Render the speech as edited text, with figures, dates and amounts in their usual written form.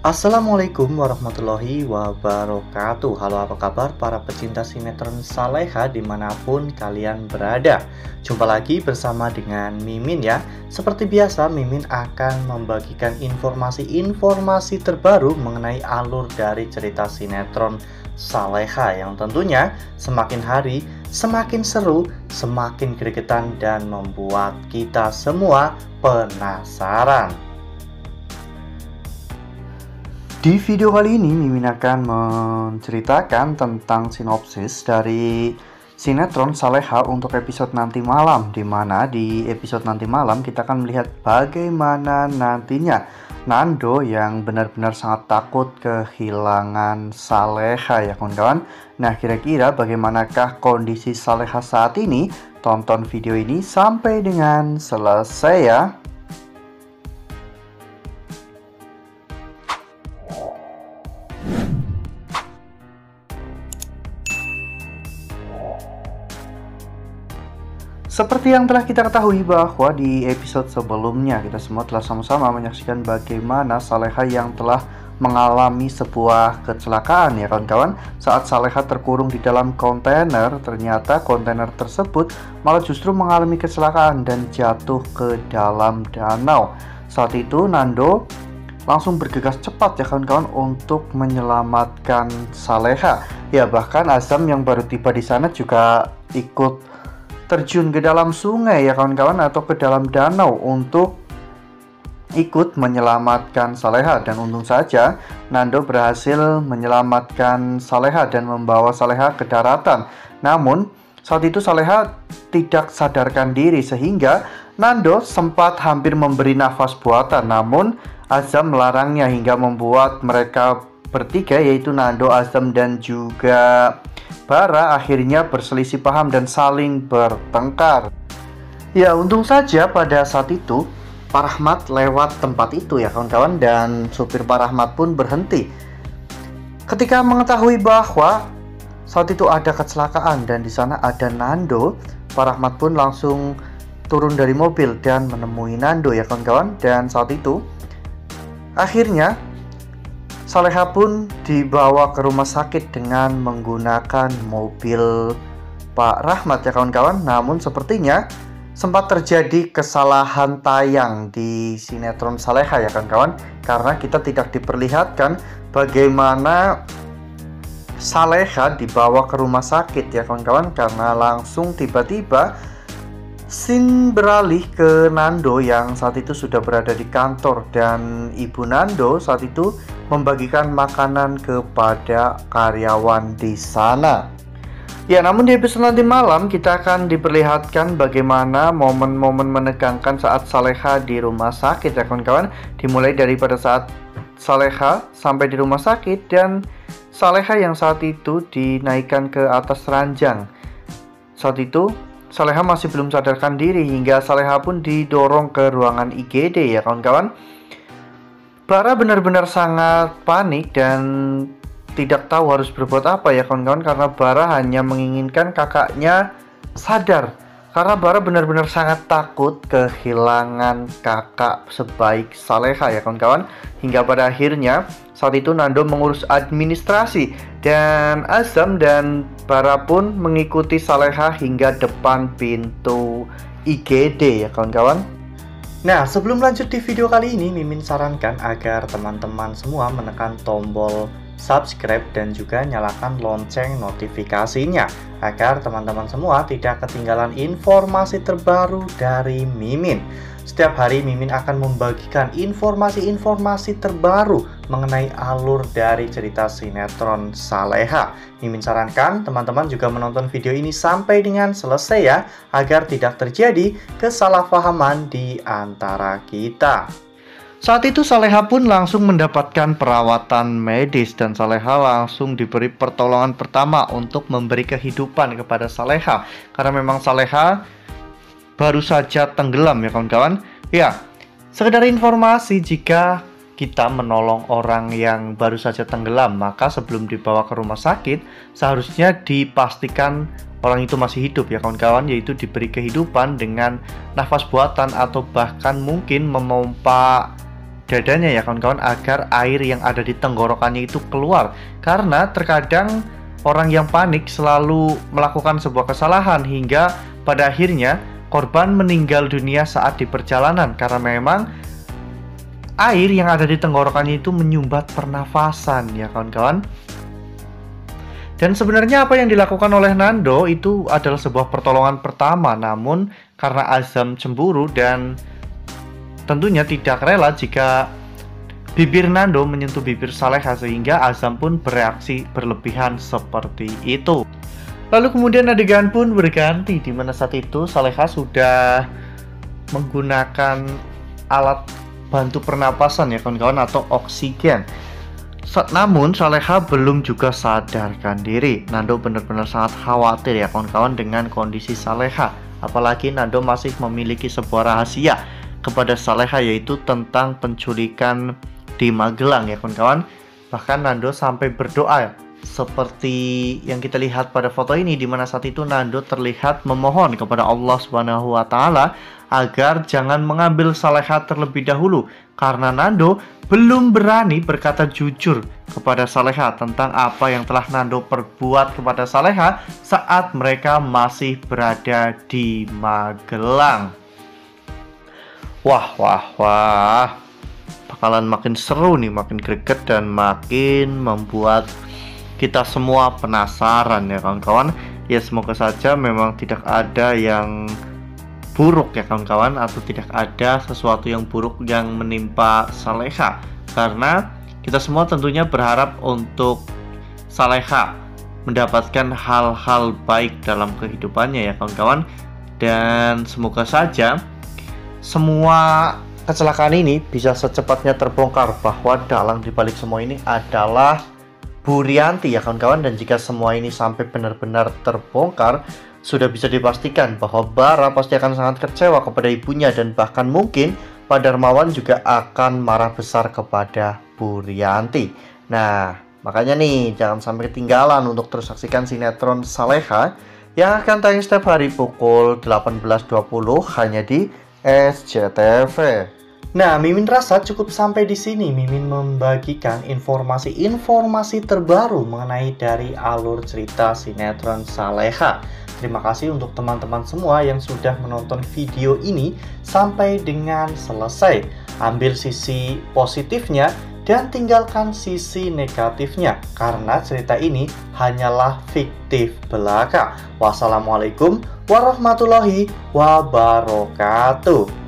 Assalamualaikum warahmatullahi wabarakatuh. Halo, apa kabar para pecinta sinetron Saleha dimanapun kalian berada. Jumpa lagi bersama dengan Mimin ya. Seperti biasa, Mimin akan membagikan informasi-informasi terbaru mengenai alur dari cerita sinetron Saleha yang tentunya semakin hari semakin seru, semakin gregetan, dan membuat kita semua penasaran. Di video kali ini, Mimin akan menceritakan tentang sinopsis dari sinetron Saleha untuk episode nanti malam, di mana di episode nanti malam kita akan melihat bagaimana nantinya Nando yang benar-benar sangat takut kehilangan Saleha ya kawan-kawan. Nah, kira-kira bagaimanakah kondisi Saleha saat ini? Tonton video ini sampai dengan selesai ya. Seperti yang telah kita ketahui bahwa di episode sebelumnya kita semua telah sama-sama menyaksikan bagaimana Saleha yang telah mengalami sebuah kecelakaan ya kawan-kawan. Saat Saleha terkurung di dalam kontainer, ternyata kontainer tersebut malah justru mengalami kecelakaan dan jatuh ke dalam danau. Saat itu Nando langsung bergegas cepat ya kawan-kawan untuk menyelamatkan Saleha. Ya, bahkan Azam yang baru tiba di sana juga ikut terjun ke dalam sungai ya kawan-kawan, atau ke dalam danau untuk ikut menyelamatkan Saleha. Dan untung saja Nando berhasil menyelamatkan Saleha dan membawa Saleha ke daratan. Namun saat itu Saleha tidak sadarkan diri sehingga Nando sempat hampir memberi nafas buatan, namun Azam melarangnya hingga membuat mereka bertiga, yaitu Nando, Azam, dan juga Bara, akhirnya berselisih paham dan saling bertengkar. Ya, untung saja pada saat itu Pak Rahmat lewat tempat itu ya kawan-kawan, dan supir Pak Rahmat pun berhenti. Ketika mengetahui bahwa saat itu ada kecelakaan dan di sana ada Nando, Pak Rahmat pun langsung turun dari mobil dan menemui Nando ya kawan-kawan. Dan saat itu akhirnya Saleha pun dibawa ke rumah sakit dengan menggunakan mobil Pak Rahmat ya kawan-kawan. Namun sepertinya sempat terjadi kesalahan tayang di sinetron Saleha ya kawan-kawan, karena kita tidak diperlihatkan bagaimana Saleha dibawa ke rumah sakit ya kawan-kawan, karena langsung tiba-tiba scene beralih ke Nando yang saat itu sudah berada di kantor, dan ibu Nando saat itu membagikan makanan kepada karyawan di sana. Ya, namun di episode nanti malam kita akan diperlihatkan bagaimana momen-momen menegangkan saat Saleha di rumah sakit ya kawan-kawan. Dimulai dari pada saat Saleha sampai di rumah sakit dan Saleha yang saat itu dinaikkan ke atas ranjang. Saat itu Saleha masih belum sadarkan diri hingga Saleha pun didorong ke ruangan IGD ya kawan-kawan. Bara benar-benar sangat panik dan tidak tahu harus berbuat apa ya kawan-kawan, karena Bara hanya menginginkan kakaknya sadar. Karena Bara benar-benar sangat takut kehilangan kakak sebaik Saleha ya kawan-kawan. Hingga pada akhirnya saat itu Nando mengurus administrasi dan Azam dan Bara pun mengikuti Saleha hingga depan pintu IGD ya kawan-kawan. Nah, sebelum lanjut di video kali ini, Mimin sarankan agar teman-teman semua menekan tombol subscribe dan juga nyalakan lonceng notifikasinya, agar teman-teman semua tidak ketinggalan informasi terbaru dari Mimin. Setiap hari Mimin akan membagikan informasi-informasi terbaru mengenai alur dari cerita sinetron Saleha. Mimin sarankan teman-teman juga menonton video ini sampai dengan selesai ya, agar tidak terjadi kesalahpahaman di antara kita. Saat itu Saleha pun langsung mendapatkan perawatan medis dan Saleha langsung diberi pertolongan pertama untuk memberi kehidupan kepada Saleha, karena memang Saleha baru saja tenggelam ya kawan-kawan. Ya, sekedar informasi, jika kita menolong orang yang baru saja tenggelam, maka sebelum dibawa ke rumah sakit seharusnya dipastikan orang itu masih hidup ya kawan-kawan, yaitu diberi kehidupan dengan nafas buatan atau bahkan mungkin memompa dadanya ya kawan-kawan, agar air yang ada di tenggorokannya itu keluar. Karena terkadang orang yang panik selalu melakukan sebuah kesalahan hingga pada akhirnya korban meninggal dunia saat di perjalanan, karena memang air yang ada di tenggorokannya itu menyumbat pernafasan ya kawan-kawan. Dan sebenarnya apa yang dilakukan oleh Nando itu adalah sebuah pertolongan pertama, namun karena Azam cemburu dan tentunya tidak rela jika bibir Nando menyentuh bibir Saleha, sehingga Azam pun bereaksi berlebihan seperti itu. Lalu kemudian adegan pun berganti, di mana saat itu Saleha sudah menggunakan alat bantu pernapasan ya kawan-kawan, atau oksigen. Namun Saleha belum juga sadarkan diri. Nando benar-benar sangat khawatir ya kawan-kawan dengan kondisi Saleha. Apalagi Nando masih memiliki sebuah rahasia kepada Saleha, yaitu tentang penculikan di Magelang ya kawan-kawan. Bahkan Nando sampai berdoa seperti yang kita lihat pada foto ini, di mana saat itu Nando terlihat memohon kepada Allah Subhanahu wa taala agar jangan mengambil Saleha terlebih dahulu, karena Nando belum berani berkata jujur kepada Saleha tentang apa yang telah Nando perbuat kepada Saleha saat mereka masih berada di Magelang. Wah, bakalan makin seru nih, makin greget dan makin membuat kita semua penasaran ya kawan-kawan. Ya semoga saja memang tidak ada yang buruk ya kawan-kawan, atau tidak ada sesuatu yang buruk yang menimpa Saleha, karena kita semua tentunya berharap untuk Saleha mendapatkan hal-hal baik dalam kehidupannya ya kawan-kawan. Dan semoga saja semua kecelakaan ini bisa secepatnya terbongkar, bahwa dalang dibalik semua ini adalah Bu Rianti ya kawan-kawan. Dan jika semua ini sampai benar-benar terbongkar, sudah bisa dipastikan bahwa Bara pasti akan sangat kecewa kepada ibunya, dan bahkan mungkin Pak Darmawan juga akan marah besar kepada Bu Rianti. Nah, makanya nih jangan sampai ketinggalan untuk terus saksikan sinetron Saleha yang akan tayang setiap hari pukul 18.20 hanya di SCTV. Nah, Mimin rasa cukup sampai di sini. Mimin membagikan informasi-informasi terbaru mengenai dari alur cerita sinetron Saleha. Terima kasih untuk teman-teman semua yang sudah menonton video ini sampai dengan selesai. Ambil sisi positifnya dan tinggalkan sisi negatifnya, karena cerita ini hanyalah fiktif belaka. Wassalamualaikum warahmatullahi wabarakatuh.